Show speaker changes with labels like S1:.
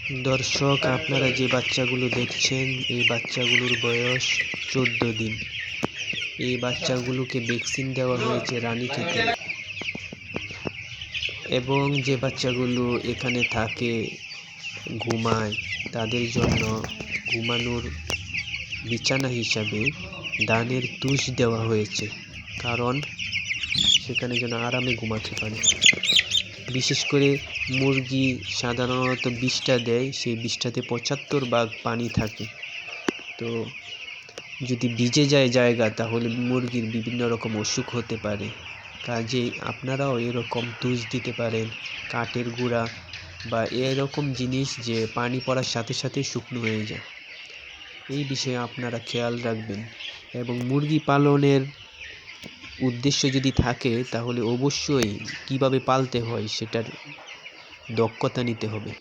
S1: দর্শক, আপনারা যে বাচ্চাগুলো দেখছেন, এই বাচ্চাগুলোর বয়স 14 দিন। এই বাচ্চাগুলোকে ভ্যাকসিন দেওয়া হয়েছে রানীক্ষেতে, এবং যে বাচ্চাগুলো এখানে থাকে, ঘুমায়, তাদের জন্য ঘুমানোর বিছানা হিসাবে ধানের তুষ দেওয়া হয়েছে, কারণ সেখানে যেন আরামে ঘুমাতে পারে। বিশেষ করে মুরগি সাধারণত বিষটা দেয়, সেই বিষটাতে 75 ভাগ পানি থাকে। তো যদি ভিজে যায় জায়গা, তাহলে মুরগির বিভিন্ন রকম অসুখ হতে পারে। কাজেই আপনারাও এরকম তুষ দিতে পারেন, কাঠের গুঁড়া বা এরকম জিনিস যে পানি পড়ার সাথে সাথে শুকনো হয়ে যায়। এই বিষয়ে আপনারা খেয়াল রাখবেন, এবং মুরগি পালনের উদ্দেশ্য যদি থাকে, তাহলে অবশ্যই কিভাবে পালতে হয় সেটার দক্ষতা নিতে হবে।